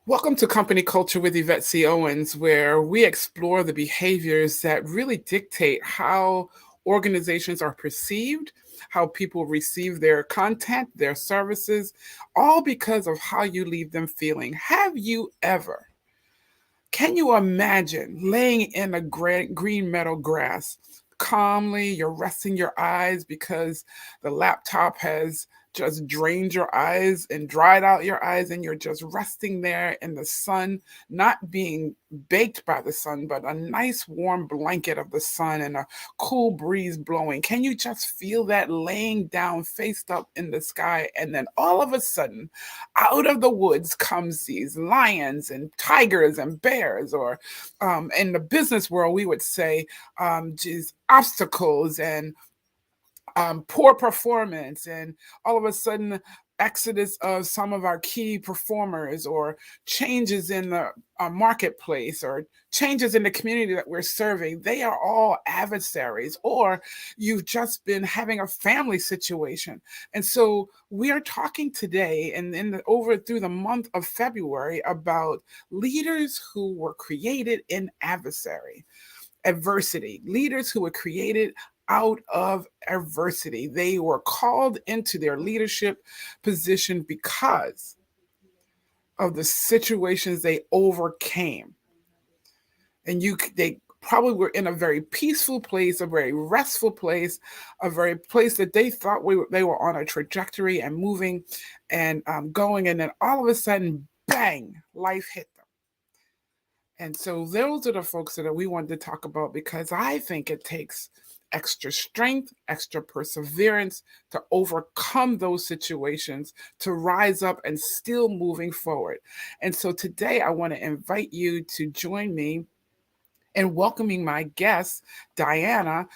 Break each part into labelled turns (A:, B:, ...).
A: Welcome to Company Culture with Yvette C. Owens, where we explore the behaviors that really dictate how organizations are perceived, how people receive their content, their services, all because of how you leave them feeling. Have you ever? Can you imagine laying in a green meadow grass calmly? You're resting your eyes because the laptop has just drained your eyes and dried out your eyes, and you're just resting there in the sun, not being baked by the sun, but a nice warm blanket of the sun and a cool breeze blowing. Can you just feel that laying down faced up in the sky? And then all of a sudden, out of the woods comes these lions and tigers and bears, or in the business world, we would say, geez, obstacles and poor performance, and all of a sudden exodus of some of our key performers, or changes in the marketplace, or changes in the community that we're serving. They are all adversaries, or you've just been having a family situation. And so we are talking today and over through the month of February about leaders who were created in adversity, leaders who were created out of adversity. They were called into their leadership position because of the situations they overcame. And they probably were in a very peaceful place, a very restful place, a very place that they thought they were on a trajectory and moving and going. And then all of a sudden, bang, life hit them. And so those are the folks that we wanted to talk about, because I think it takes extra strength, extra perseverance to overcome those situations, to rise up and still moving forward. And so today I want to invite you to join me in welcoming my guest, Dinah,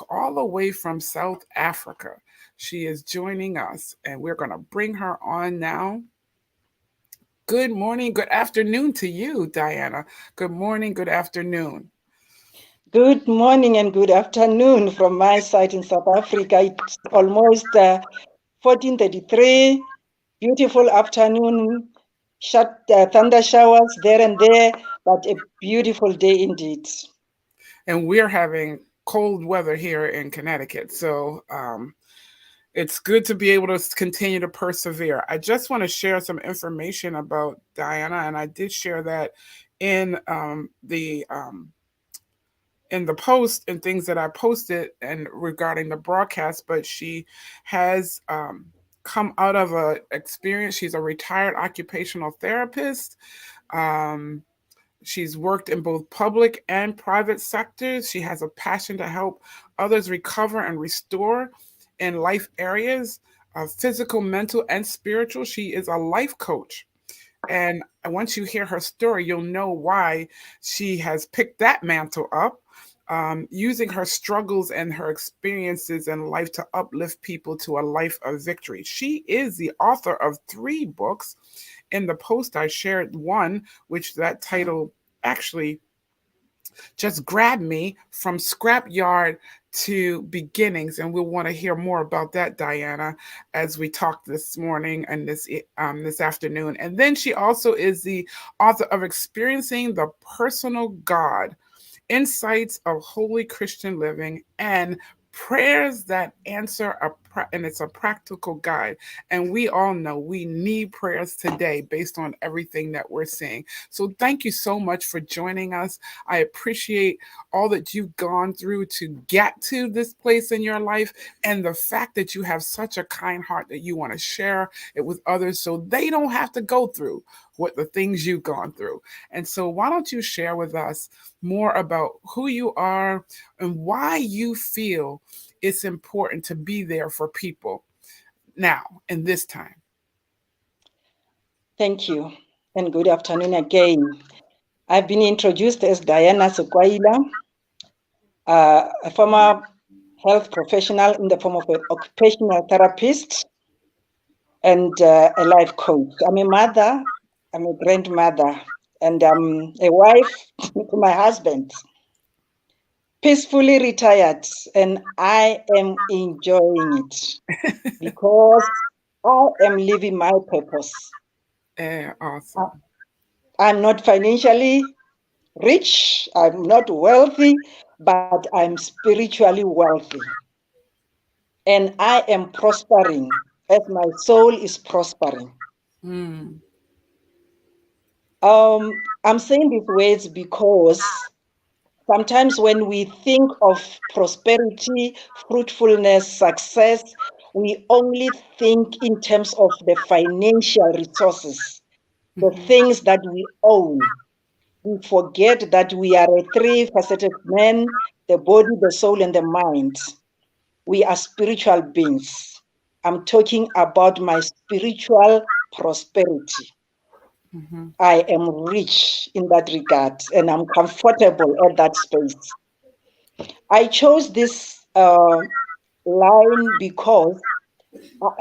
A: all the way from South Africa. She is joining us, and we're going to bring her on now. Good morning, good afternoon to you, Dinah. Good morning, good afternoon.
B: Good morning and good afternoon from my side in South Africa. It's almost 14:33. Beautiful afternoon. Thunder showers there and there, but a beautiful day indeed.
A: And we're having cold weather here in Connecticut. So it's good to be able to continue to persevere. I just want to share some information about Dinah, and I did share that in in the post and things that I posted and regarding the broadcast. But she has come out of a experience. She's a retired occupational therapist. Um, She's worked in both public and private sectors. She has a passion to help others recover and restore in life areas, physical, mental, and spiritual. She is a life coach. And once you hear her story, you'll know why she has picked that mantle up, using her struggles and her experiences in life to uplift people to a life of victory. She is the author of 3 books. In the post, I shared one, which that title actually just grabbed me, From Scrapyard to Beginnings. And we'll want to hear more about that, Dinah, as we talk this morning and this afternoon. And then she also is the author of Experiencing the Personal God, Insights of Holy Christian Living, and Prayers That Answer and it's a practical guide. And we all know we need prayers today based on everything that we're seeing. So thank you so much for joining us. I appreciate all that you've gone through to get to this place in your life, and the fact that you have such a kind heart that you want to share it with others so they don't have to go through what the things you've gone through. And so why don't you share with us more about who you are and why you feel it's important to be there for people now in this time.
B: Thank you and good afternoon again. I've been introduced as Dinah Sekwaila, a former health professional in the form of an occupational therapist and a life coach. I'm a mother, I'm a grandmother, and I'm a wife to my husband. Peacefully retired, and I am enjoying it because I am living my purpose.
A: Awesome.
B: I'm not financially rich, I'm not wealthy, but I'm spiritually wealthy. And I am prospering as my soul is prospering.
A: Mm.
B: I'm saying these words because sometimes when we think of prosperity, fruitfulness, success, we only think in terms of the financial resources, the things that we own. We forget that we are a three-faceted man, the body, the soul, and the mind. We are spiritual beings. I'm talking about my spiritual prosperity. I am rich in that regard and I'm comfortable at that space. I chose this line because,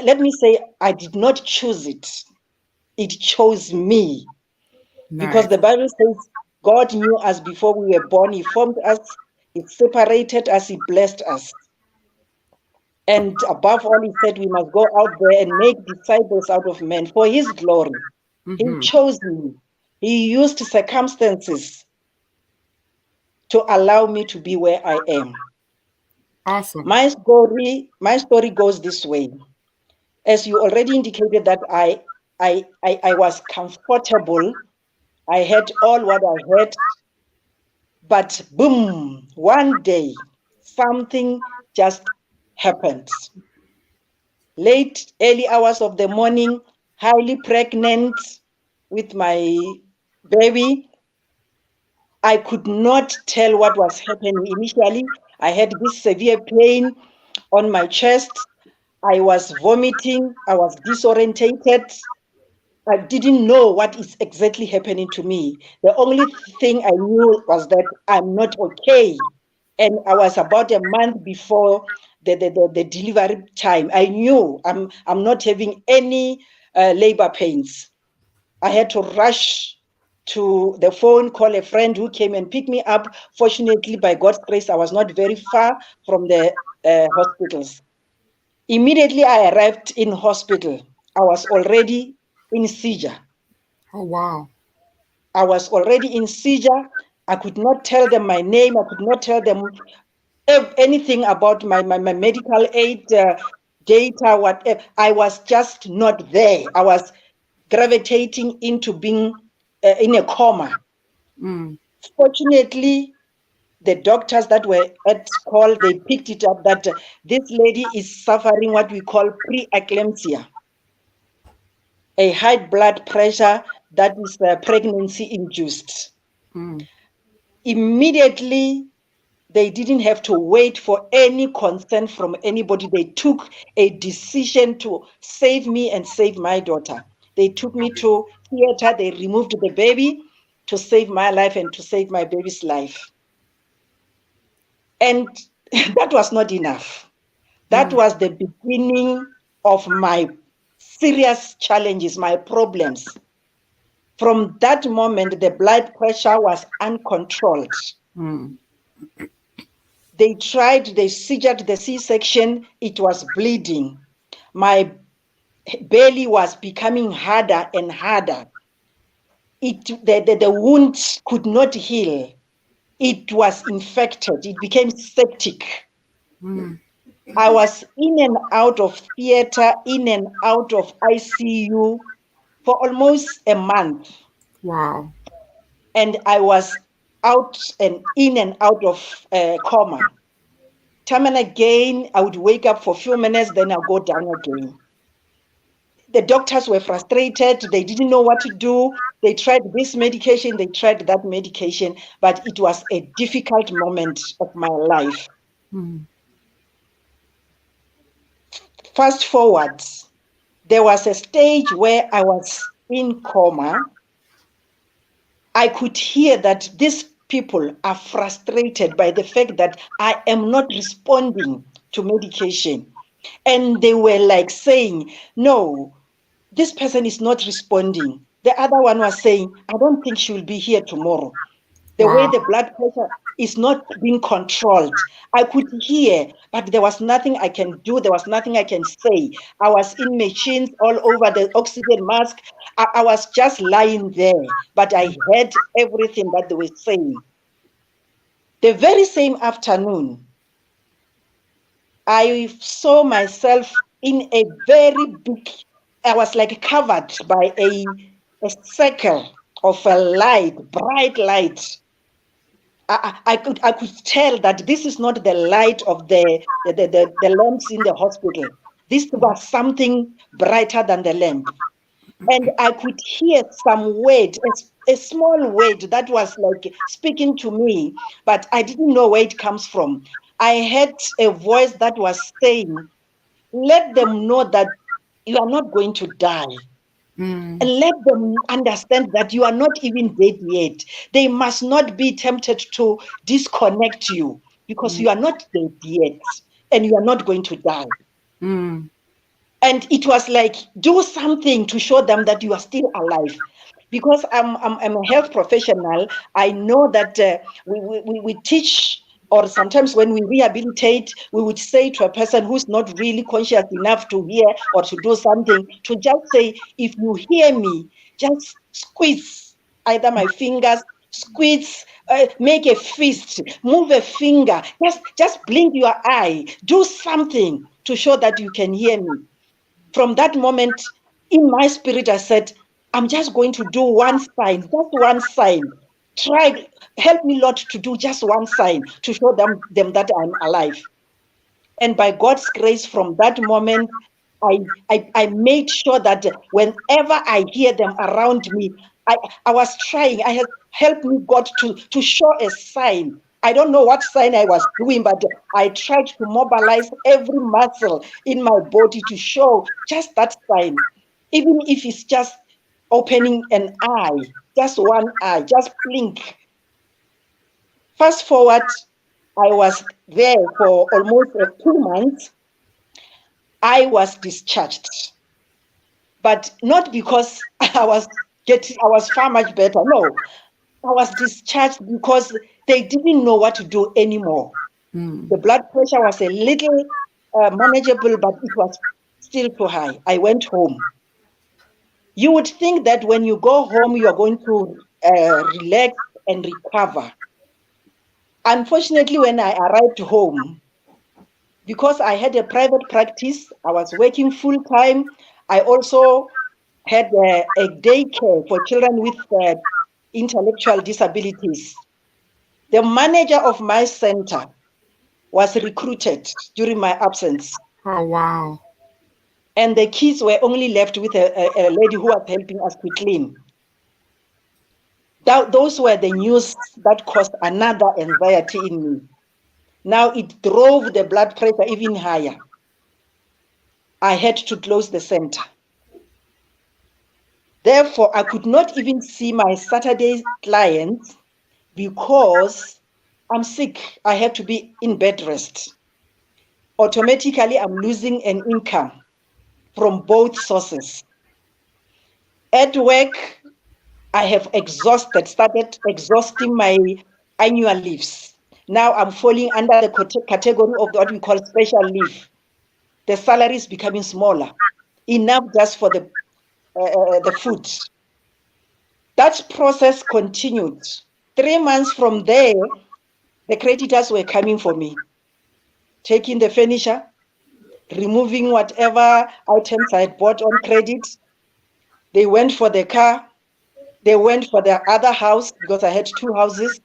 B: let me say, I did not choose it. It chose me. Because
A: Nice.
B: the Bible says God knew us before we were born. He formed us, He separated us, He blessed us. And above all, He said we must go out there and make disciples out of men for His glory. He chose me. He used circumstances to allow me to be where I am.
A: Awesome.
B: My story goes this way. As you already indicated that I was comfortable. I had all what I had, but boom, one day something just happened. Late, early hours of the morning, highly pregnant with my baby. I could not tell what was happening initially. I had this severe pain on my chest. I was vomiting. I was disorientated. I didn't know what is exactly happening to me. The only thing I knew was that I'm not okay. And I was about a month before the delivery time. I knew I'm not having any labor pains. I had to rush to the phone, call a friend who came and picked me up. Fortunately, by God's grace, I was not very far from the hospitals. Immediately I arrived in hospital. I was already in seizure.
A: Oh, wow.
B: I was already in seizure. I could not tell them my name. I could not tell them anything about my medical aid data, whatever. I was just not there. I was gravitating into being in a coma.
A: Mm.
B: Fortunately, the doctors that were at call, they picked it up that this lady is suffering what we call preeclampsia, a high blood pressure that is pregnancy induced.
A: Mm.
B: Immediately, they didn't have to wait for any consent from anybody. They took a decision to save me and save my daughter. They took me to theater. They removed the baby to save my life and to save my baby's life. And that was not enough. That
A: Mm.
B: was the beginning of my serious challenges, my problems. From that moment, the blood pressure was uncontrolled.
A: Mm.
B: They tried, they seized the C-section, it was bleeding. My belly was becoming harder and harder. The wound could not heal. It was infected, it became septic.
A: Mm.
B: I was in and out of theater, in and out of ICU for almost a month.
A: Wow.
B: And I was out and in and out of coma. Time and again, I would wake up for a few minutes, then I'll go down again. The doctors were frustrated. They didn't know what to do. They tried this medication, they tried that medication, but it was a difficult moment of my life.
A: Mm.
B: Fast forward, there was a stage where I was in coma. I could hear that these people are frustrated by the fact that I am not responding to medication. And they were like saying, no, this person is not responding. The other one was saying, I don't think she will be here tomorrow. The way
A: Wow.
B: the blood pressure, is not being controlled. I could hear, but there was nothing I can do. There was nothing I can say. I was in machines all over, the oxygen mask. I was just lying there, but I heard everything that they were saying. The very same afternoon, I saw myself in a very big, I was like covered by a circle of a light, bright light. I could tell that this is not the light of the lamps in the hospital. This was something brighter than the lamp. And I could hear some word, a small word that was like speaking to me, but I didn't know where it comes from. I heard a voice that was saying, let them know that you are not going to die.
A: Mm.
B: And let them understand that you are not even dead yet. They must not be tempted to disconnect you because you are not dead yet and you are not going to die.
A: Mm.
B: And it was like, do something to show them that you are still alive. Because I'm a health professional, I know that we teach, or sometimes when we rehabilitate, we would say to a person who's not really conscious enough to hear or to do something, to just say, if you hear me, just squeeze either my fingers, squeeze, make a fist, move a finger, just blink your eye, do something to show that you can hear me. From that moment, in my spirit, I said, I'm just going to do one sign, just one sign. Try, help me, Lord, to do just one sign to show them that I'm alive. And by God's grace, from that moment, I made sure that whenever I hear them around me, I was trying, I had helped me God to show a sign. I don't know what sign I was doing, but I tried to mobilize every muscle in my body to show just that sign, even if it's just opening an eye, just one eye, just blink. Fast forward, I was there for almost 2 months. I was discharged, but not because I was far much better. No, I was discharged because they didn't know what to do anymore.
A: Mm.
B: The blood pressure was a little manageable, but it was still too high. I went home. You would think that when you go home, you are going to relax and recover. Unfortunately, when I arrived home, because I had a private practice, I was working full time. I also had a daycare for children with intellectual disabilities. The manager of my center was recruited during my absence,
A: Oh, wow.
B: and the kids were only left with a lady who was helping us to clean. Those were the news that caused another anxiety in me. Now it drove the blood pressure even higher. I had to close the center. Therefore, I could not even see my Saturday clients because I'm sick. I have to be in bed rest. Automatically, I'm losing an income from both sources. At work, I have started exhausting my annual leaves. Now I'm falling under the category of what we call special leave. The salary is becoming smaller, enough just for the food. That process continued. 3 months from there, the creditors were coming for me, taking the furniture, removing whatever items I had bought on credit. They went for the car. They went for the other house because I had two houses.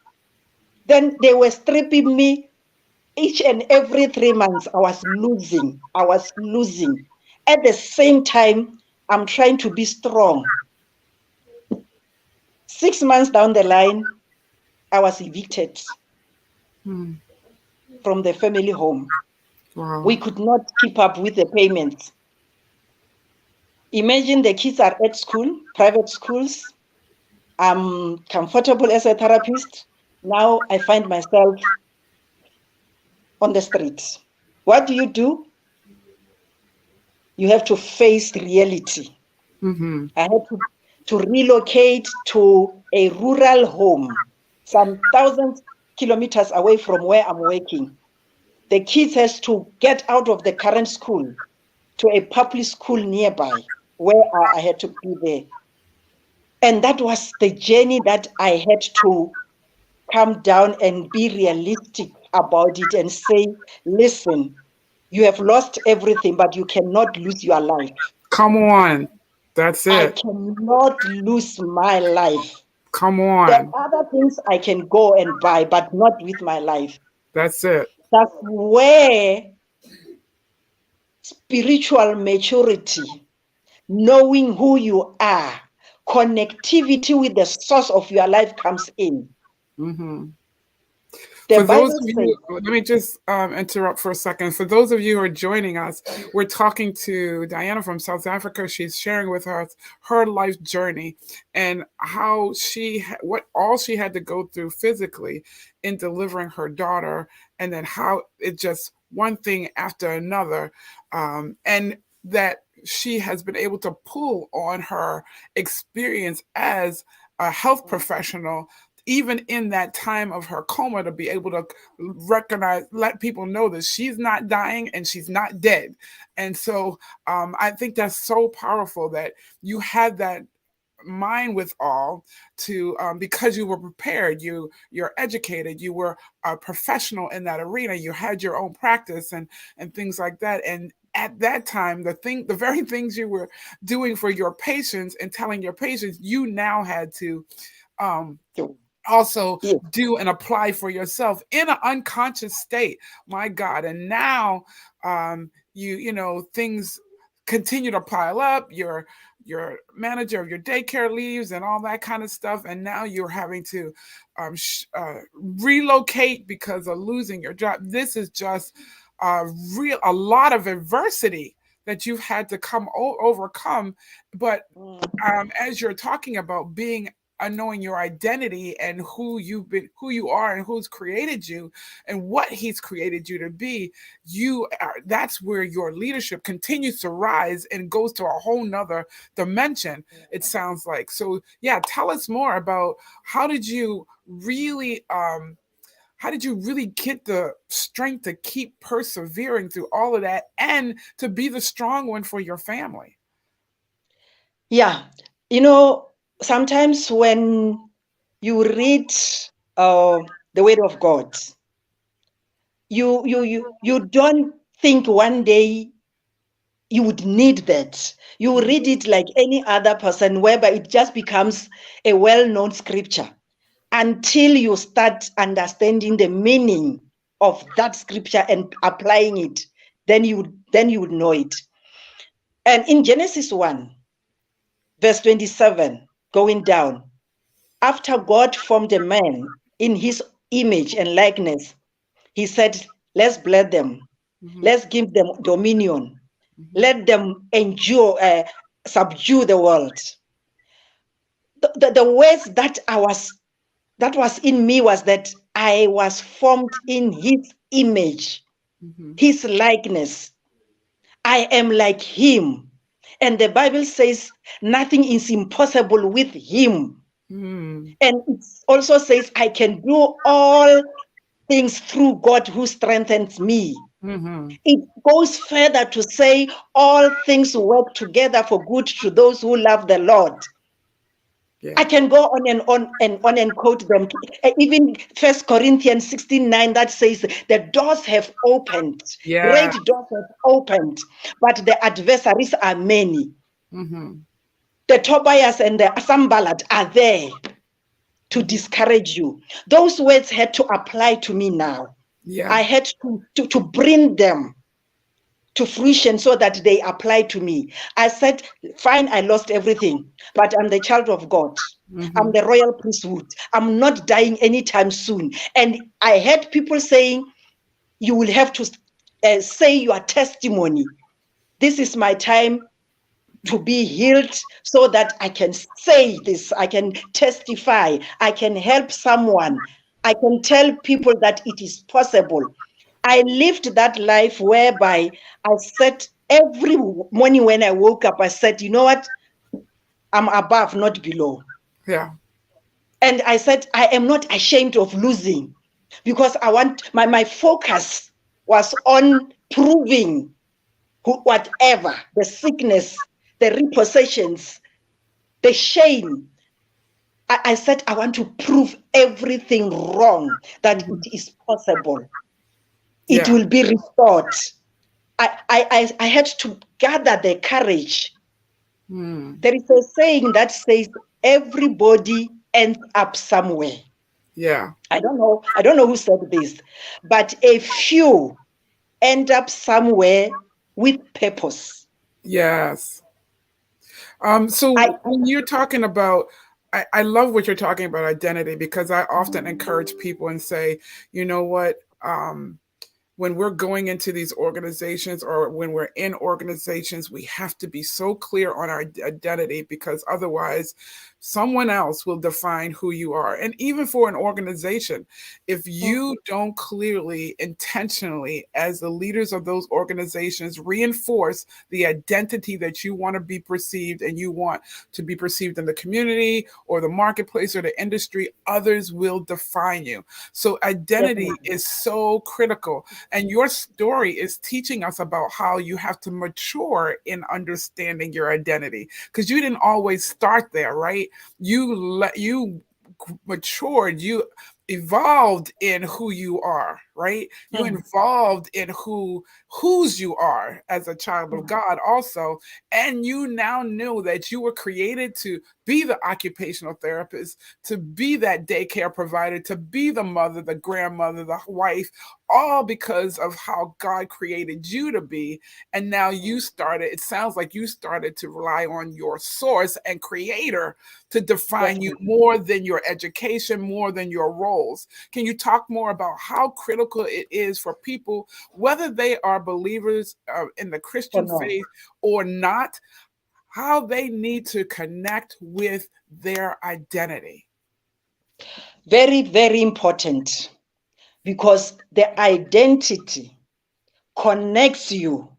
B: Then they were stripping me each and every 3 months. I was losing. I was losing. At the same time, I'm trying to be strong. 6 months down the line, I was evicted
A: Mm.
B: from the family home.
A: Wow.
B: We could not keep up with the payments. Imagine the kids are at school, private schools. I'm comfortable as a therapist. Now I find myself on the streets. What do? You have to face reality.
A: Mm-hmm.
B: I had to relocate to a rural home, some thousands kilometers away from where I'm working. The kids has to get out of the current school to a public school nearby where I had to be there. And that was the journey that I had to come down and be realistic about it and say, listen, you have lost everything, but you cannot lose your life.
A: Come on. That's
B: I
A: it.
B: cannot lose my life.
A: Come
B: There
A: on.
B: are other things I can go and buy, but not with my life.
A: That's it.
B: That's where spiritual maturity, knowing who you are, connectivity with the source of your life comes in.
A: Mm-hmm.
B: The
A: For those
B: Bible
A: of
B: says,
A: you, let me just interrupt for a second. For those of you who are joining us, we're talking to Diana from South Africa. She's sharing with us her life journey and how what all she had to go through physically in delivering her daughter, and then how it just one thing after another, and that she has been able to pull on her experience as a health professional even in that time of her coma to be able to recognize, let people know that she's not dying and she's not dead. And so I think that's so powerful that you had that mind with all to because you were prepared, you're educated, you were a professional in that arena, you had your own practice and things like that. And at that time, the very things you were doing for your patients and telling your patients, you now had to um, also
B: yes,
A: do and apply for yourself in an unconscious state. My God. And now you know things continue to pile up. Your manager of your daycare leaves and all that kind of stuff, and now you're having to relocate because of losing your job. This is just a lot of adversity that you've had to overcome. But as you're talking about being knowing your identity and who you are and who's created you and what he's created you to be, that's where your leadership continues to rise and goes to a whole nother dimension, it sounds like. So yeah, tell us more about how did you really get the strength to keep persevering through all of that and to be the strong one for your family?
B: yeah. Sometimes when you read the Word of God, you don't think one day you would need that. You read it like any other person, whereby it just becomes a well-known scripture until you start understanding the meaning of that scripture and applying it. Then you would know it. And in Genesis 1, verse 27, going down, after God formed a man in his image and likeness, he said, let's bless them.
A: Mm-hmm.
B: Let's give them dominion.
A: Mm-hmm.
B: Let them subdue the world. The words that was in me was that I was formed in his image,
A: Mm-hmm.
B: his likeness. I am like him. And the Bible says nothing is impossible with him.
A: Mm-hmm.
B: And it also says I can do all things through God who strengthens me.
A: Mm-hmm.
B: It goes further to say all things work together for good to those who love the Lord.
A: Yeah.
B: I can go on and on and on and quote them. Even 1 Corinthians 16:9 that says the doors have opened,
A: Yeah.
B: great doors have opened, but the adversaries are many.
A: Mm-hmm.
B: The Tobias and the Sambalat are there to
A: Mm-hmm.
B: discourage you. Those words had to apply to me now.
A: Yeah.
B: I had to bring them to fruition so that they apply to me. I said, fine, I lost everything, but I'm the child of God. I'm
A: Mm-hmm.
B: the royal priesthood. I'm not dying anytime soon. And I heard people saying, you will have to say your testimony. This is my time to be healed so that I can say this, I can testify, I can help someone, I can tell people that it is possible. I lived that life whereby I said every morning when I woke up, I said, you know what? I'm above, not below.
A: Yeah.
B: And I said, I am not ashamed of losing. because I want my focus was on proving whatever the sickness, the repossessions, the shame. I said I want to prove everything wrong, that it is possible. It
A: Yeah.
B: will be restored. I had to gather the courage. There is a saying that says everybody ends up somewhere.
A: Yeah.
B: I don't know who said this, but a few end up somewhere with purpose.
A: Yes.
B: I
A: So when you're talking about, I love what you're talking about identity, because I often encourage people and say, you know what, when we're going into these organizations, or when we're in organizations, we have to be so clear on our identity, because otherwise someone else will define who you are. And even for an organization, if you don't clearly, intentionally, as the leaders of those organizations, reinforce the identity that you want to be perceived, and you want to be perceived in the community or the marketplace or the industry, others will define you. So identity
B: definitely
A: is so critical. And your story is teaching us about how you have to mature in understanding your identity, because you didn't always start there, right? You matured, you evolved in who you are, right? You involved in whose you are as a child of God also. And you now knew that you were created to be the occupational therapist, to be that daycare provider, to be the mother, the grandmother, the wife, all because of how God created you to be. And now it sounds like you started to rely on your source and creator to define you
B: definitely
A: more than your education, more than your roles. Can you talk more about how critical it is for people, whether they are believers in the
B: or
A: Christian
B: no.
A: faith or not, how they need to connect with their identity?
B: Very, very important, because the identity connects you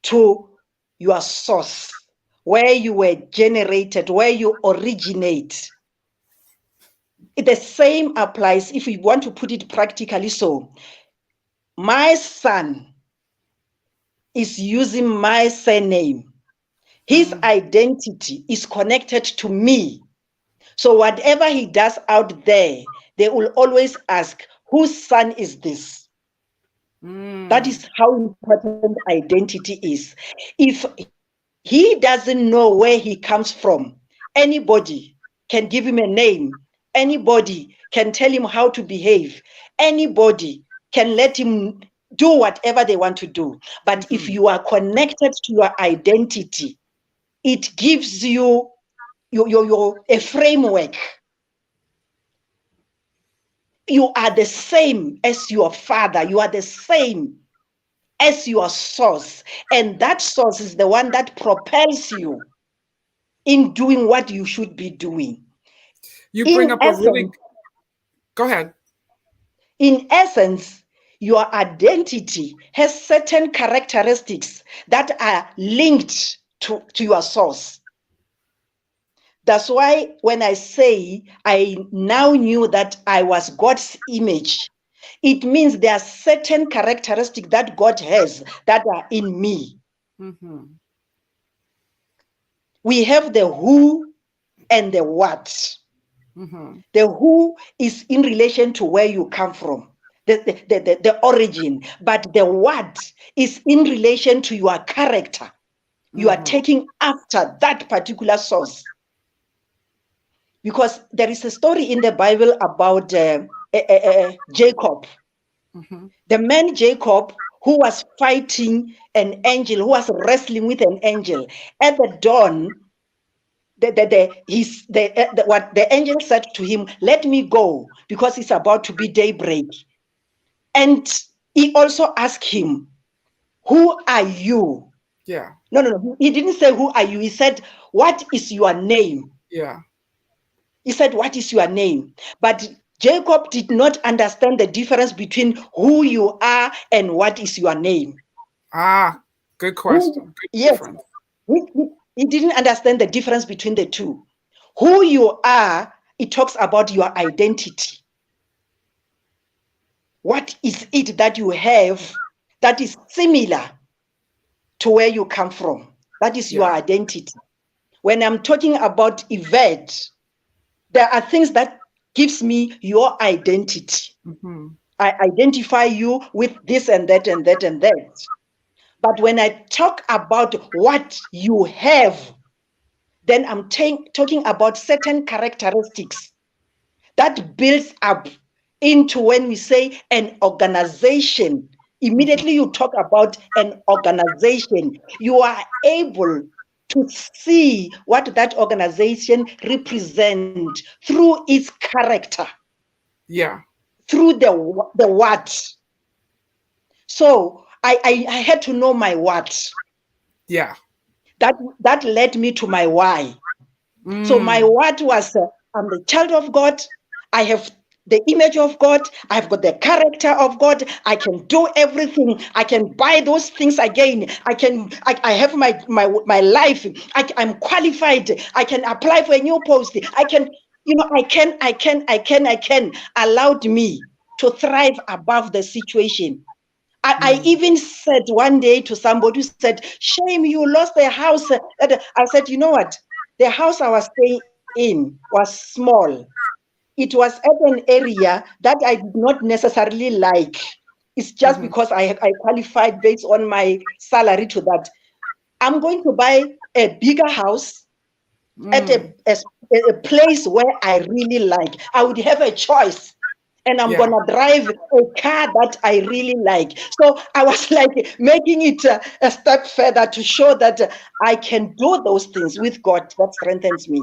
B: to your source, where you were generated, where you originate. The same applies if we want to put it practically. So, my son is using my surname. His identity is connected to me. So, whatever he does out there, they will always ask, whose son is this? That
A: Mm,
B: is how important identity is. If he doesn't know where he comes from, anybody can give him a name, anybody can tell him how to behave, anybody can let him do whatever they want to do. But if
A: mhm,
B: you are connected to your identity, it gives you a framework. You are the same as your father, you are the same as your source. And that source is the one that propels you in doing what you should be doing.
A: you bring
B: In
A: up a really,
B: essence,
A: go ahead.
B: in essence, your identity has certain characteristics that are linked to your source. That's why when I say I now knew that I was God's image, it means there are certain characteristics that God has that are in me.
A: Hmm.
B: We have the who and the what.
A: Hmm.
B: The who is in relation to where you come from, the origin, but the what is in relation to your character. You are
A: Hmm.
B: taking after that particular source. Because there is a story in the Bible about Jacob,
A: Hmm.
B: the man Jacob who was fighting an angel, who was wrestling with an angel. At the dawn, what the angel said to him, let me go because it's about to be daybreak. And he also asked him, who are you?
A: Yeah.
B: No, he didn't say who are you, he said, what is your name?
A: Yeah.
B: He said, what is your name? But Jacob did not understand the difference between who you are and what is your name.
A: Ah, good
B: Who,
A: question. Good
B: yes,
A: difference.
B: he didn't understand the difference between the two. Who you are, it talks about your identity. what is it that you have that is similar to where you come from? That is your
A: Yeah.
B: identity. When I'm talking about Yvette, there are things that gives me your identity.
A: Mm-hmm.
B: I identify you with this and that and that and that. But when I talk about what you have, then I'm talking about certain characteristics that builds up into when we say an organization.
A: Mm-hmm.
B: Immediately you talk about an organization, you are able to see what that organization represents through its character,
A: Yeah.
B: through the what. So I had to know my what.
A: Yeah.
B: That led me to my why. So my
A: Mm.
B: what was I'm the child of God. I have the image of God. I've got the character of God. I can do everything. I can buy those things again. I have my life. I'm qualified. I can apply for a new post. I can, I can allowed me to thrive above the situation. I
A: Mm.
B: even said one day to somebody who said, shame, you lost the house. I said, you know what? The house I was staying in was small. It was at an area that I did not necessarily like. It's just
A: Mm-hmm.
B: because I qualified based on my salary to that. I'm going to buy a bigger house at
A: Mm.
B: a place where I really like. I would have a choice. And I'm
A: Yeah.
B: gonna drive a car that I really like. So I was like making it a step further to show that I can do those things with God that strengthens me.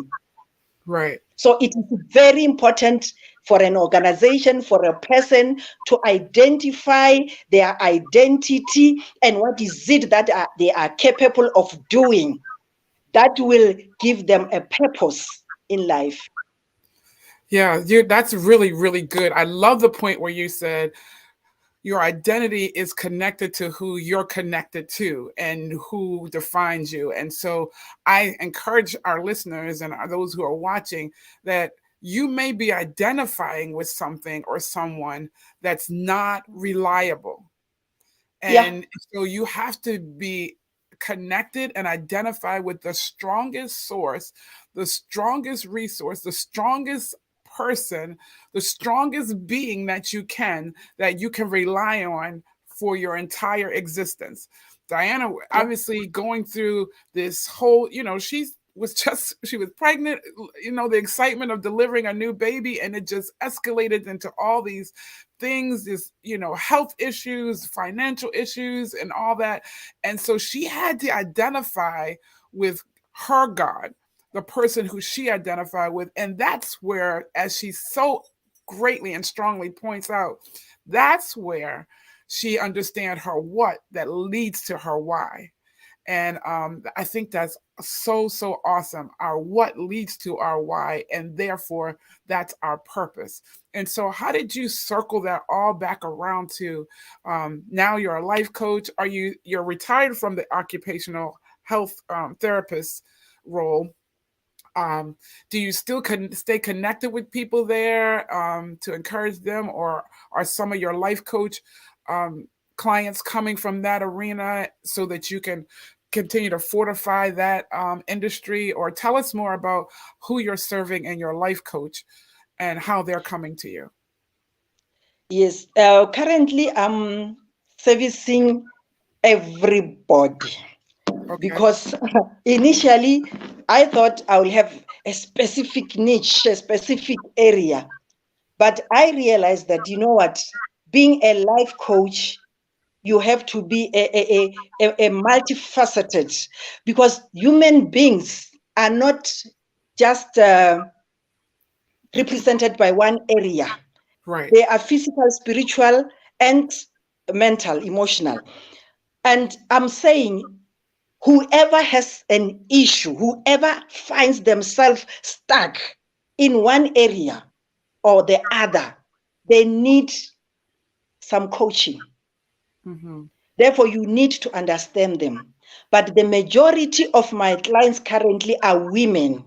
A: Right.
B: So it is very important for an organization, for a person to identify their identity and what is it that they are capable of doing that will give them a purpose in life.
A: Yeah. That's really, really good. I love the point where you said your identity is connected to who you're connected to and who defines you. And so I encourage our listeners and those who are watching that you may be identifying with something or someone that's not reliable.
B: Yeah,
A: And so you have to be connected and identify with the strongest source, the strongest resource, the strongest person, the strongest being that you can rely on for your entire existence. Diana,
B: yeah,
A: obviously going through this whole, she was pregnant, the excitement of delivering a new baby, and it just escalated into all these things, this, health issues, financial issues, and all that. And so she had to identify with her God, the person who she identified with. And that's where, as she so greatly and strongly points out, that's where she understands her what that leads to her why. And I think that's so awesome. Our what leads to our why, and therefore that's our purpose. And so, how did you circle that all back around to now you're a life coach? You're retired from the occupational health therapist role? Um, do you still stay connected with people there to encourage them, or are some of your life coach um, clients coming from that arena so that you can continue to fortify that industry? Or tell us more about who you're serving and your life coach and how they're coming to you.
B: yes. Currently, I'm servicing everybody
A: Okay.
B: because initially I thought I will have a specific niche, a specific area. But I realized that, you know what, being a life coach, you have to be a multifaceted because human beings are not just represented by one area.
A: Right.
B: They are physical, spiritual, and mental, emotional. And I'm saying, whoever has an issue, whoever finds themselves stuck in one area or the other, they need some coaching.
A: Mm-hmm.
B: Therefore, you need to understand them. But the majority of my clients currently are women.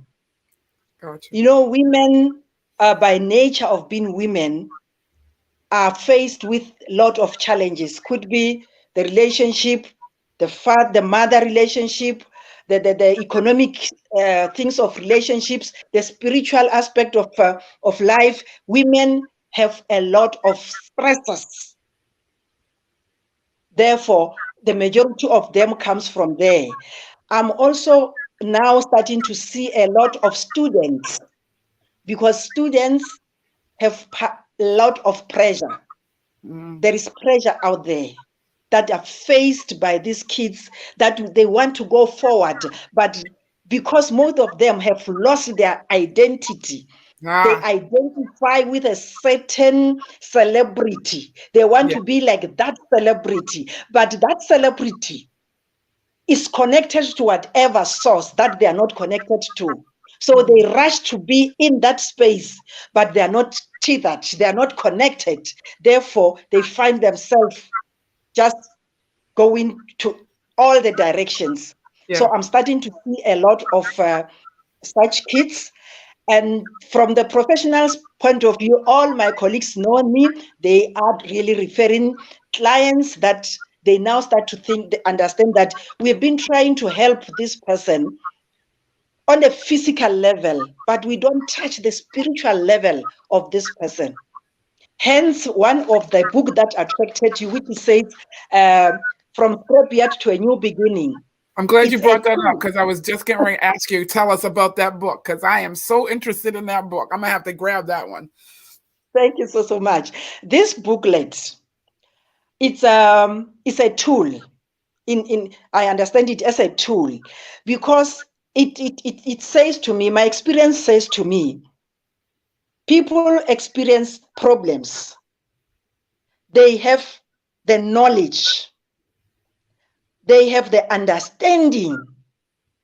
A: Gotcha.
B: You know, women, by nature of being women, are faced with a lot of challenges. Could be the relationship, the mother relationship, the economic things of relationships, the spiritual aspect of life. Women have a lot of stresses. Therefore, the majority of them comes from there. I'm also now starting to see a lot of students, because students have a lot of pressure. There is pressure out there that are faced by these kids, that they want to go forward, but because most of them have lost their identity, they
A: Ah,
B: identify with a certain celebrity. They want
A: yeah.
B: to be like that celebrity, but that celebrity is connected to whatever source that they are not connected to. So they rush to be in that space, but they are not tethered, they are not connected. Therefore, they find themselves just going to all the directions.
A: Yeah.
B: So I'm starting to see a lot of such kids. And from the professional's point of view, all my colleagues know me. They are really referring clients that they now start to think, they understand that we've been trying to help this person on a physical level, but we don't touch the spiritual level of this person. Hence, one of the book that attracted you, which says, From Scrapyard to a New Beginning.
A: I'm glad you
B: It's a
A: brought that up,
B: tool.
A: because I was just getting ready to ask you, tell us about that book, because I am so interested in that book. I'm going to have to grab that one.
B: Thank you so much. This booklet, it's a tool. In I understand it as a tool, because it says to me, my experience says to me, people experience problems. They have the knowledge, they have the understanding,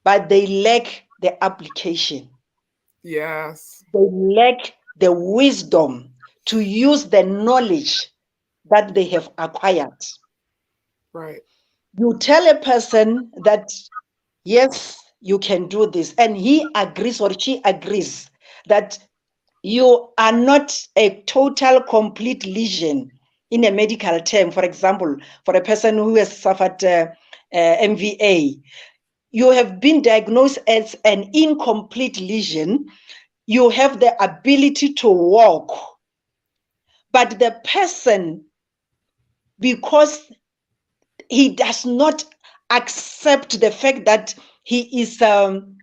B: but they lack the application.
A: Yes.
B: They lack the wisdom to use the knowledge that they have acquired.
A: Right.
B: You tell a person that, yes, you can do this, and he agrees or she agrees that you are not a total, complete lesion in a medical term. For example, for a person who has suffered MVA, you have been diagnosed as an incomplete lesion. You have the ability to walk, but the person, because he does not accept the fact that he is on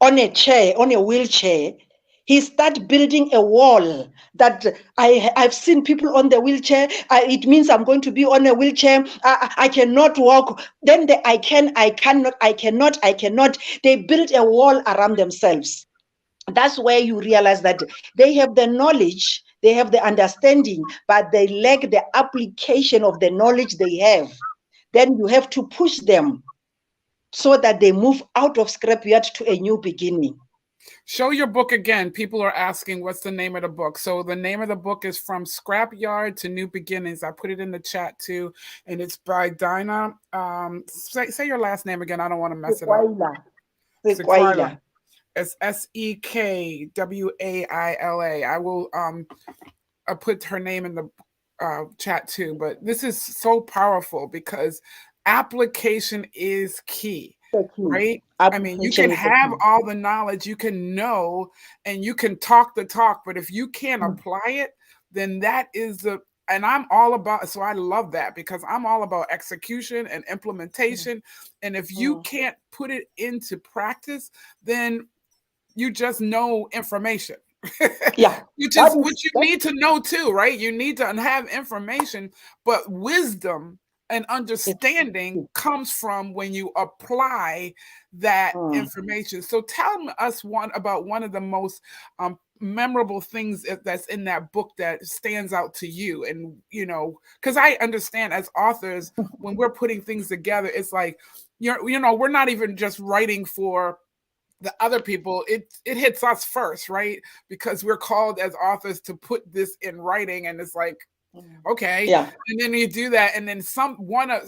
B: a chair, on a wheelchair, he start building a wall that I've seen people on the wheelchair. It means I'm going to be on a wheelchair. I cannot walk. Then I cannot. They build a wall around themselves. That's where you realize that they have the knowledge, they have the understanding, but they lack the application of the knowledge they have. Then you have to push them so that they move out of scrapyard to a new beginning.
A: Show your book again. People are asking what's the name of the book. So the name of the book is From Scrapyard to New Beginnings. I put it in the chat too, and it's by Dinah. Say your last name again. I don't want to mess it up.
B: Sekwaila.
A: Sekwaila.
B: Sekwaila.
A: It's Sekwaila. I will I put her name in the chat too. But this is so powerful because application is key,
B: The key.
A: right? I mean, you can
B: Application is the
A: have
B: key.
A: all the knowledge, you can know, and you can talk the talk, but if you can't apply it, then that is the, and I'm all about, so I love that because I'm all about execution and implementation. And if you can't put it into practice, then you just know information.
B: Yeah,
A: Which
B: that
A: is what you
B: that
A: need to know too, right? You need to have information, but wisdom and
B: is
A: understanding
B: key.
A: comes from when you apply that
B: Mm.
A: information. So tell us one of the most memorable things that's in that book that stands out to you. And because I understand as authors, when we're putting things together, it's like we're not even just writing for the other people. It hits us first, right? Because we're called as authors to put this in writing, and it's like, okay.
B: Yeah,
A: And then you do that, and then some one of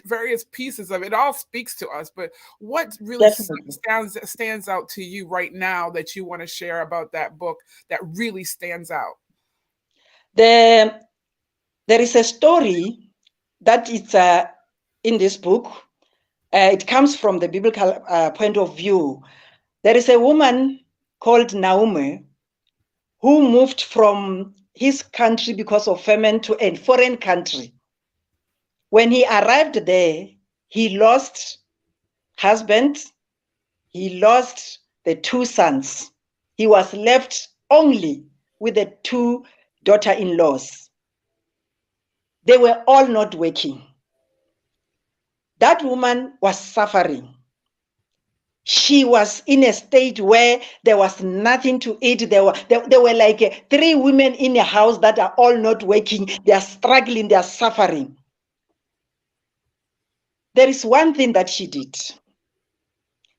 A: various pieces of it all speaks to us. But what really
B: definitely.
A: stands out to you right now that you want to share about that book that really stands out?
B: The There is a story that is in this book. It comes from the biblical point of view. There is a woman called Naomi who moved from his country because of famine to a foreign country. When he arrived there, he lost husband, he lost the two sons. He was left only with the two daughter-in-laws. They were all not working. That woman was suffering. She was in a state where there was nothing to eat. There were like 3 women in a house that are all not working. They are struggling, they are suffering. There is one thing that she did.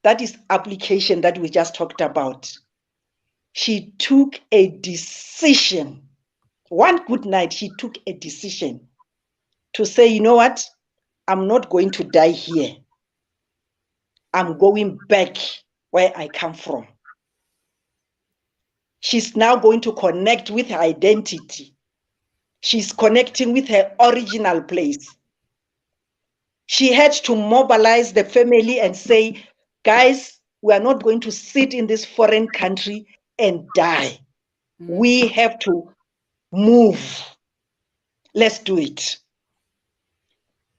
B: That is application that we just talked about. She took a decision. One good night, she took a decision to say, you know what? I'm not going to die here. I'm going back where I come from. She's now going to connect with her identity. She's connecting with her original place. She had to mobilize the family and say, guys, we are not going to sit in this foreign country and die. We have to move. Let's do it.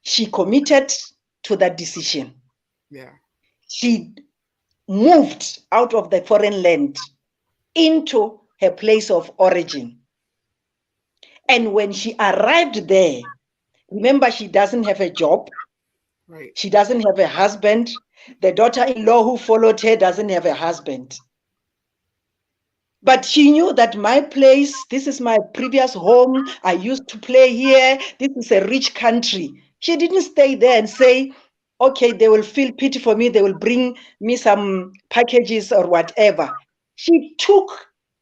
B: She committed to that decision.
A: Yeah.
B: She moved out of the foreign land into her place of origin. And when she arrived there, remember, she doesn't have a job.
A: Right.
B: She doesn't have a husband. The daughter-in-law who followed her doesn't have a husband. But she knew that my place, this is my previous home. I used to play here. This is a rich country. She didn't stay there and say, okay, they will feel pity for me. They will bring me some packages or whatever. She took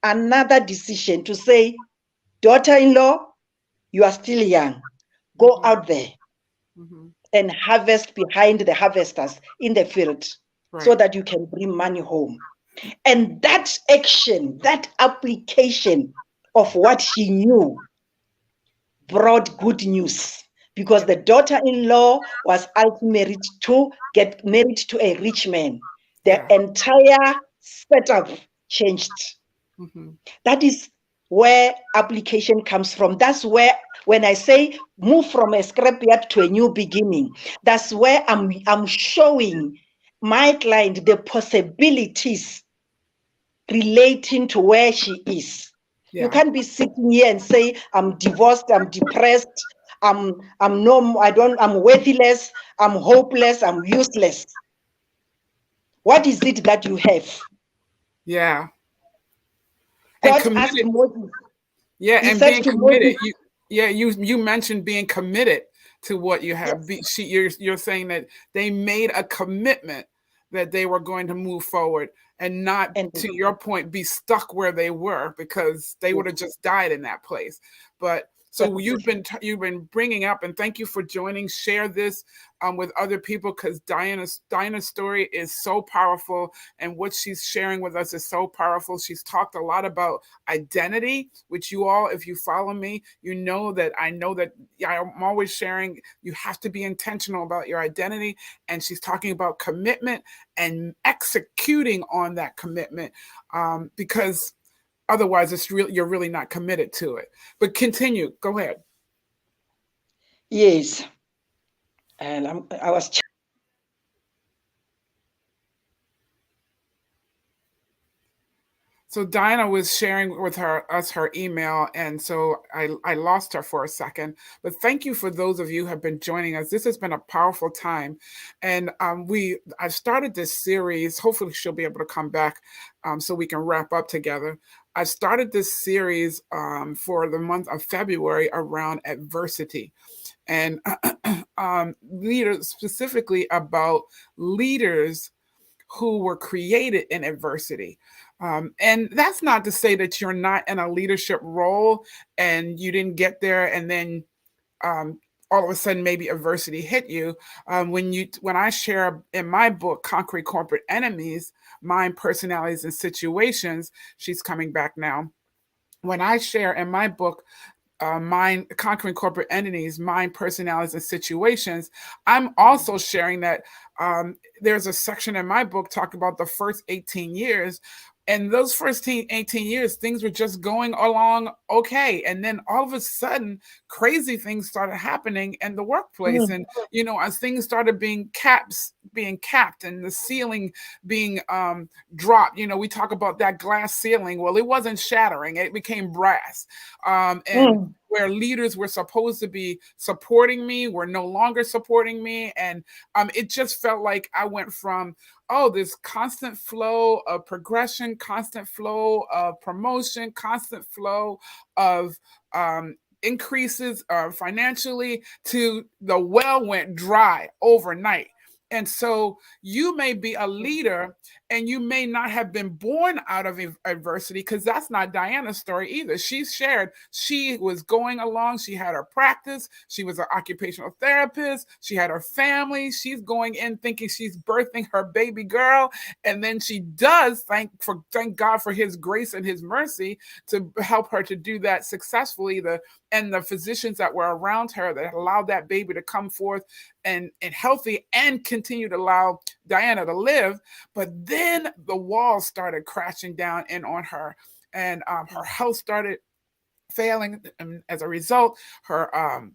B: another decision to say, daughter-in-law, you are still young. Go out there and harvest behind the harvesters in the field so that you can bring money home. And that action, that application of what she knew brought good news, because the daughter-in-law was ultimately to get married to a rich man. The entire setup changed. That is where application comes from. That's where, when I say move from a scrapyard to a new beginning, that's where I'm showing my client the possibilities relating to where she is. You can't be sitting here and say, I'm divorced, I'm depressed, I'm worthless, I'm hopeless, I'm useless. What is it that you have?
A: Yeah.
B: God asked Moses.
A: Yeah,
B: he
A: and
B: said
A: being
B: to
A: committed.
B: Moses,
A: You mentioned being committed to what you have. You're saying that they made a commitment that they were going to move forward and not, to your point, be stuck where they were, because they would have just died in that place. But so you've been bringing up, and thank you for joining. Share this with other people, because Dinah's story is so powerful, and what she's sharing with us is so powerful. She's talked a lot about identity, which you all, if you follow me, you know that I'm always sharing. You have to be intentional about your identity, and she's talking about commitment and executing on that commitment, because otherwise, you're really not committed to it. But continue. Go ahead.
B: Yes. And I was.
A: So Dinah was sharing with us her email, and so I lost her for a second. But thank you for those of you who have been joining us. This has been a powerful time, and I started this series. Hopefully, she'll be able to come back so we can wrap up together. I started this series for the month of February around adversity, and leaders, specifically about leaders who were created in adversity. And that's not to say that you're not in a leadership role and you didn't get there, and then all of a sudden maybe adversity hit you. When I share in my book, Concrete Corporate Enemies, Mind, Personalities, and Situations, she's coming back now. When I share in my book, mind conquering corporate entities, mind personalities, and situations. I'm also sharing that there's a section in my book talking about the first 18 years. And those first 18 years, things were just going along okay. And then all of a sudden, crazy things started happening in the workplace. And, as things started being capped and the ceiling being dropped, we talk about that glass ceiling. Well, it wasn't shattering, it became brass. And where leaders were supposed to be supporting me were no longer supporting me. And it just felt like I went from, this constant flow of progression, constant flow of promotion, constant flow of increases financially, to the well went dry overnight. And so you may be a leader and you may not have been born out of adversity, because that's not Diana's story either. She's shared she was going along, she had her practice, she was an occupational therapist, she had her family, she's going in thinking she's birthing her baby girl, and then she does, thank God for his grace and his mercy to help her to do that successfully. And the physicians that were around her that allowed that baby to come forth and healthy and continue to allow Diana to live. But then the walls started crashing down in on her, and her health started failing. And as a result, her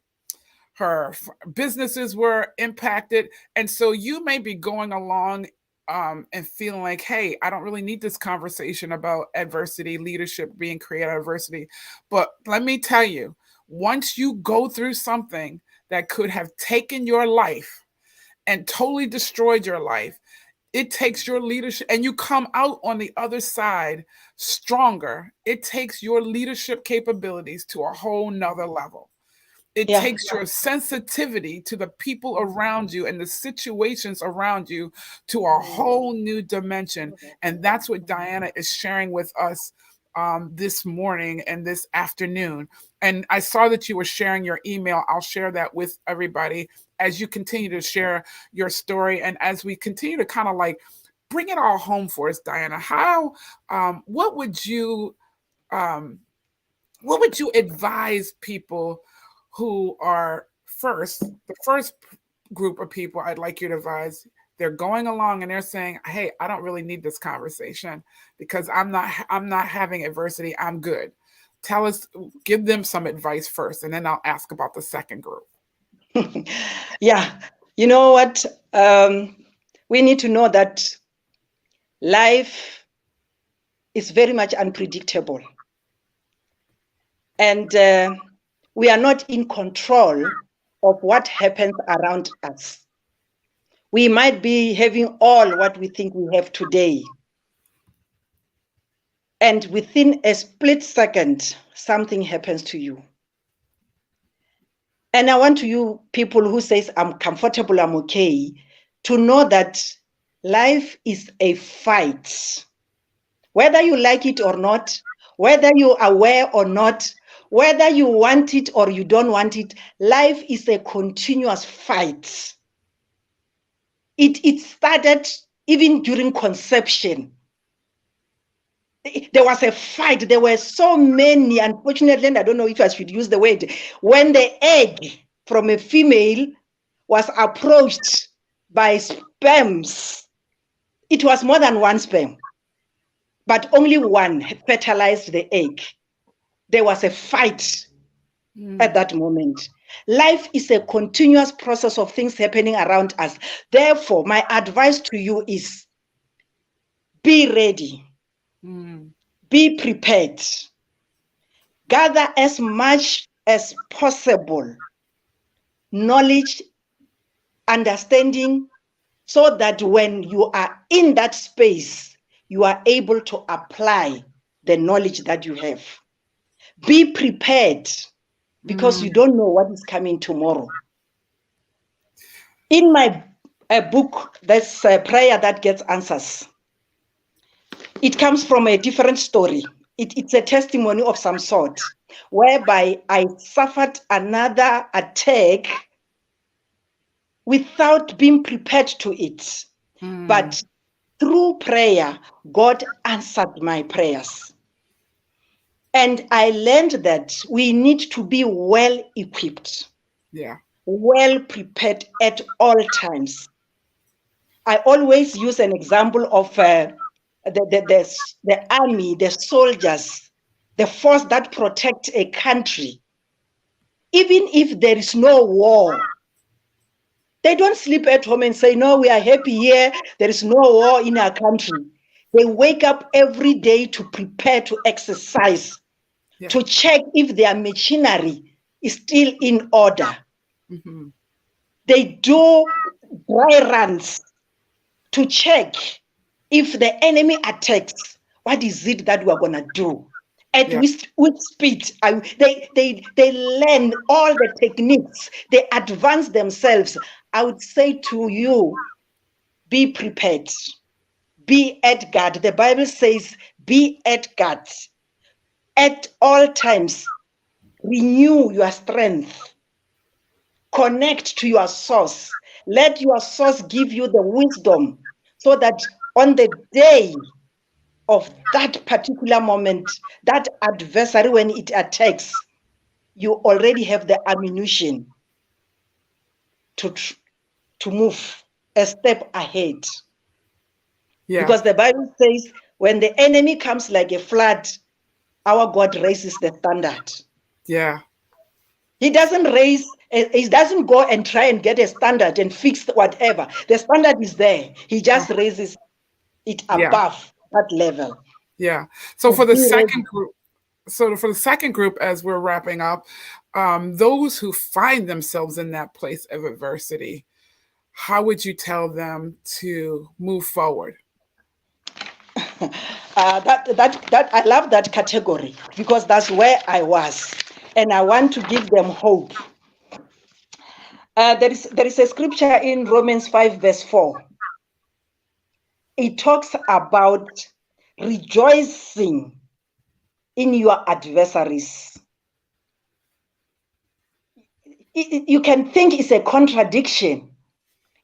A: businesses were impacted. And so you may be going along and feeling like, hey, I don't really need this conversation about adversity, leadership being created out of adversity. But let me tell you, once you go through something that could have taken your life and totally destroyed your life, it takes your leadership, and you come out on the other side stronger. It takes your leadership capabilities to a whole nother level. It takes your sensitivity to the people around you and the situations around you to a whole new dimension. And that's what Diana is sharing with us this morning and this afternoon. And I saw that you were sharing your email. I'll share that with everybody as you continue to share your story, and as we continue to kind of like bring it all home for us, Diana. What would you advise people who are the first group of people I'd like you to advise? They're going along and they're saying, hey, I don't really need this conversation because I'm not having adversity, I'm good. Give them some advice first, and then I'll ask about the second group.
B: Yeah, you know what? We need to know that life is very much unpredictable. And we are not in control of what happens around us. We might be having all what we think we have today, and within a split second, something happens to you. And I want you people who says, I'm comfortable, I'm okay, to know that life is a fight. Whether you like it or not, whether you're aware or not, whether you want it or you don't want it, life is a continuous fight. It started even during conception. There was a fight. There were so many, unfortunately, and I don't know if I should use the word, when the egg from a female was approached by sperms, it was more than one sperm, but only one fertilized the egg. There was a fight at that moment. Life is a continuous process of things happening around us. Therefore, my advice to you is be ready. Be prepared. Gather as much as possible knowledge, understanding, so that when you are in that space, you are able to apply the knowledge that you have. Be prepared, because you don't know what is coming tomorrow. In my book, there's a prayer that gets answers. It comes from a different story. It's a testimony of some sort, whereby I suffered another attack without being prepared to it. But through prayer, God answered my prayers. And I learned that we need to be well equipped,
A: Yeah.
B: well prepared at all times. I always use an example of the army, the soldiers, the force that protect a country. Even if there is no war, they don't sleep at home and say, no, we are happy here. There is no war in our country. They wake up every day to prepare to exercise,
A: Yeah.
B: to check if their machinery is still in order.
A: Mm-hmm.
B: They do dry runs to check if the enemy attacks, what is it that we're going to do? At
A: Yeah.
B: which speed? They learn all the techniques. They advance themselves. I would say to you, be prepared. Be at guard. The Bible says, be at guard. At all times, renew your strength. Connect to your source. Let your source give you the wisdom so that on the day of that particular moment, that adversary, when it attacks, you already have the ammunition to move a step ahead.
A: Yeah.
B: Because the Bible says, when the enemy comes like a flood, our God raises the standard.
A: Yeah.
B: He doesn't go and try and get a standard and fix whatever. The standard is there. He
A: Uh,
B: just raises it
A: yeah.
B: above that level.
A: Yeah. So
B: So
A: for the
B: be ready.
A: second group, as we're wrapping up, those who find themselves in that place of adversity, how would you tell them to move forward?
B: That I love that category because that's where I was, and I want to give them hope. There is a scripture in Romans 5 verse 4. It talks about rejoicing in your adversaries. You can think it's a contradiction.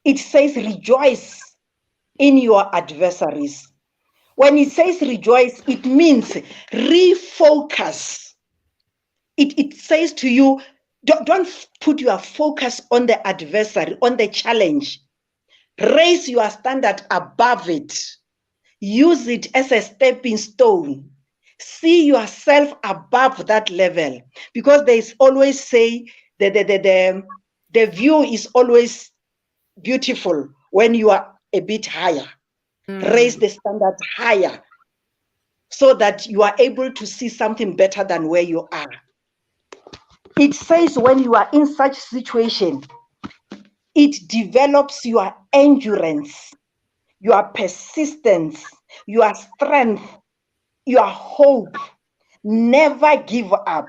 B: It says rejoice in your adversaries. When it says rejoice, it means refocus. It says to you, don't put your focus on the adversary, on the challenge. Raise your standard above it. Use it as a stepping stone. See yourself above that level, because there is always say the view is always beautiful when you are a bit higher. Raise the standard higher so that you are able to see something better than where you are. It says when you are in such situation, it develops your endurance, your persistence, your strength, your hope. Never give up.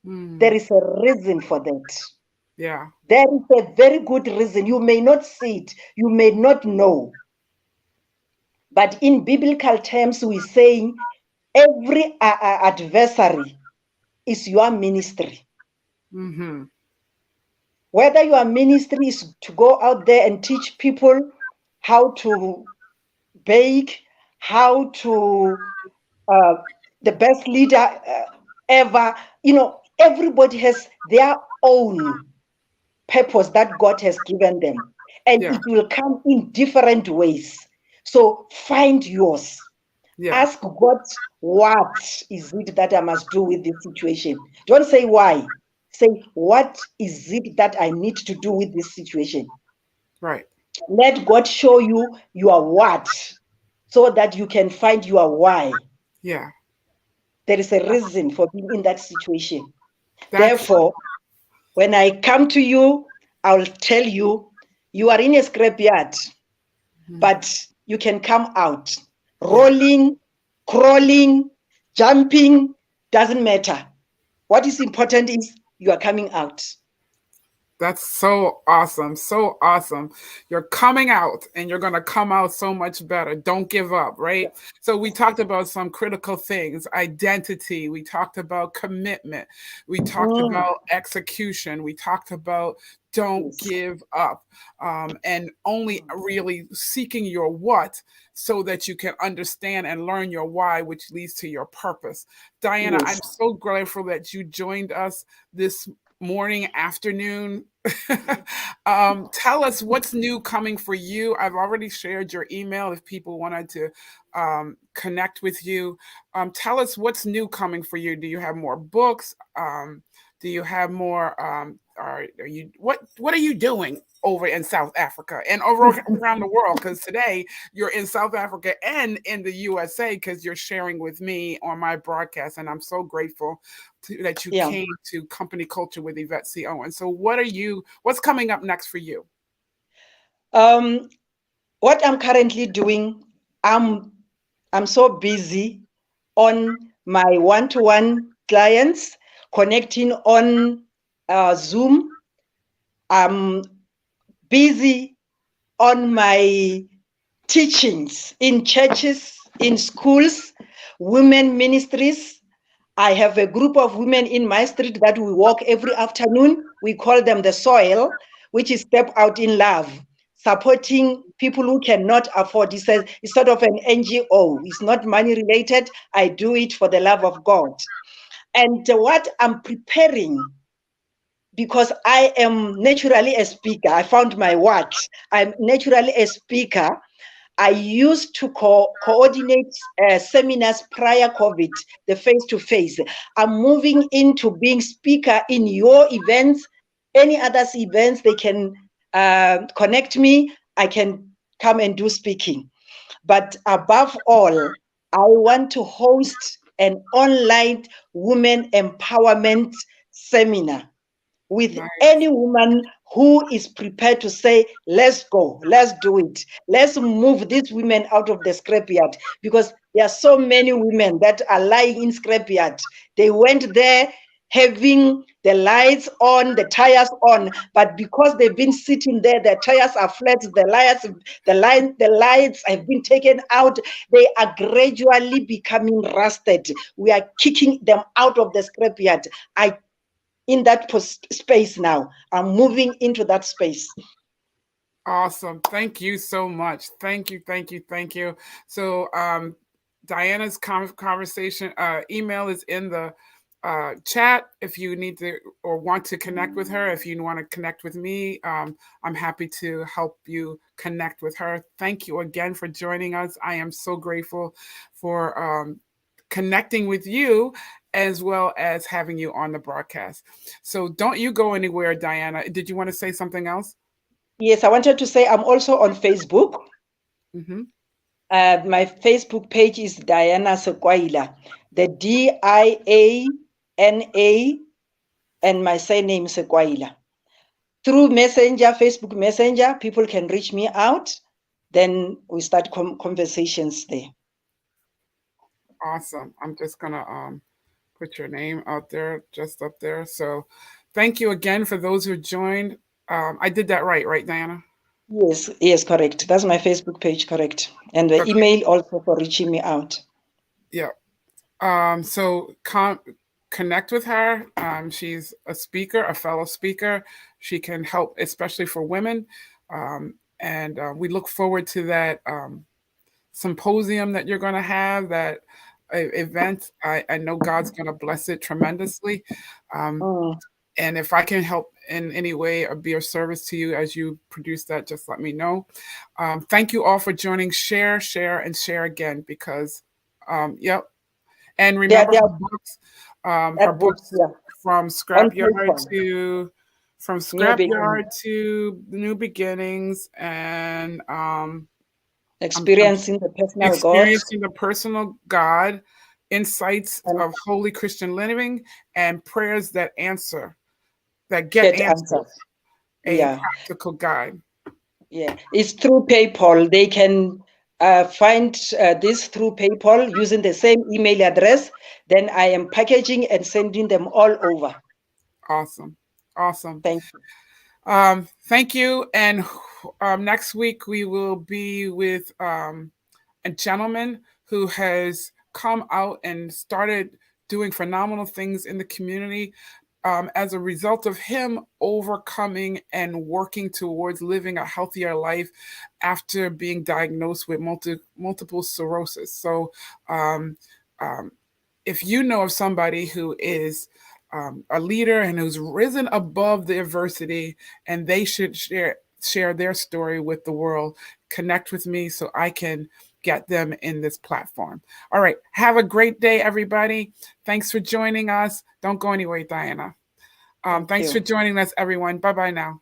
B: There is a reason for that.
A: Yeah.
B: There is a very good reason. You may not see it, you may not know. But in biblical terms, we say every adversary is your ministry.
A: Mm-hmm.
B: Whether your ministry is to go out there and teach people how to bake, how to the best leader ever, everybody has their own purpose that God has given them, and
A: Yeah.
B: it will come in different ways. So find yours.
A: Yeah.
B: Ask God, what is it that I must do with this situation? Don't say why. Say, what is it that I need to do with this situation?
A: Right.
B: Let God show you your what so that you can find your why.
A: Yeah.
B: There is a reason for being in that situation.
A: That's
B: Therefore, when I come to you, I'll tell you, you are in a scrapyard, but you can come out.
A: yeah.
B: Rolling, crawling, jumping, doesn't matter. What is important is you are coming out.
A: That's so awesome. So awesome. You're coming out and you're going to come out so much better. Don't give up, right? So, we talked about some critical things: identity. We talked about commitment. We talked
B: Mm,
A: about execution. We talked about don't
B: yes,
A: give up, and only really seeking your what so that you can understand and learn your why, which leads to your purpose. Diana, I'm
B: yes.
A: so grateful that you joined us this morning, afternoon. Tell us what's new coming for you. I've already shared your email if people wanted to connect with you. Tell us what's new coming for you. Do you have more books? Do you have more? Are you what are you doing over in South Africa and over around the world? Because today you're in South Africa and in the USA because you're sharing with me on my broadcast, and I'm so grateful that you
B: Yeah.
A: came to Company Culture with Yvette C. Owen. So, what's coming up next for you?
B: Um, what I'm currently doing, I'm I'm so busy on my one-to-one clients, connecting on Zoom. I'm busy on my teachings in churches, in schools, women ministries. I have a group of women in my street that we walk every afternoon. We call them the Soil, which is Step Out in Love, supporting people who cannot afford. It's sort of an NGO. It's not money related. I do it for the love of God. And what I'm preparing, because I am naturally a speaker, I found my what. I'm naturally a speaker. I used to coordinate seminars prior COVID, the face-to-face. I'm moving into being speaker in your events, any others events. They can connect me. I can come and do speaking. But above all, I want to host an online women empowerment seminar with
A: Nice.
B: any woman who is prepared to say, let's go, let's do it. Let's move these women out of the scrapyard, because there are so many women that are lying in scrapyard. They went there having the lights on, the tires on, but because they've been sitting there, the tires are flat, the lights have been taken out. They are gradually becoming rusted. We are kicking them out of the scrapyard. I in that space now. I'm moving into that space.
A: Awesome. Thank you so much. Thank you. Thank you. Thank you. So, Diana's conversation email is in the chat if you need to or want to connect with her. If you want to connect with me, I'm happy to help you connect with her. Thank you again for joining us. I am so grateful for connecting with you as well as having you on the broadcast. So don't you go anywhere, Diana. Did you want to say something else?
B: Yes, I wanted to say I'm also on Facebook.
A: Mm-hmm.
B: My Facebook page is Dinah Sekwaila, the Diana, and my surname Sekwaila. Through Messenger, Facebook Messenger, people can reach me out. Then we start conversations there.
A: Awesome. I'm just gonna put your name out there, just up there. So, thank you again for those who joined. I did that right, Diana?
B: Yes, yes, correct. That's my Facebook page, correct. And the
A: Okay.
B: email also for reaching me out.
A: Yeah. So connect with her. She's a speaker, a fellow speaker. She can help, especially for women. And we look forward to that symposium that you're going to have, that event. I know God's going to bless it tremendously. Um,
B: Mm.
A: and if I can help in any way or be of service to you as you produce that, just let me know. Thank you all for joining. Share, and share again because, yep. And remember
B: There
A: her
B: are
A: books,
B: at books, yeah,
A: from
B: on
A: scrapyard
B: paper,
A: to from
B: new beginning,
A: scrapyard to new beginnings, and I'm
B: experiencing the personal God,
A: experiencing the personal God, insights
B: and
A: of holy Christian living, and prayers that get
B: get
A: answered.
B: answers.
A: A
B: Yeah,
A: practical guide.
B: yeah. It's through PayPal. They can find this through PayPal using the same email address. Then I am packaging and sending them all over.
A: Awesome, awesome.
B: Thank you.
A: Thank you. And next week we will be with a gentleman who has come out and started doing phenomenal things in the community as a result of him overcoming and working towards living a healthier life after being diagnosed with multiple sclerosis. So, um, um, if you know of somebody who is a leader and who's risen above the adversity, and they should share their story with the world, connect with me so I can get them in this platform. All right. Have a great day, everybody. Thanks for joining us. Don't go anywhere, Diana.
B: Thank
A: Thanks for
B: you.
A: joining us, everyone. Bye bye now.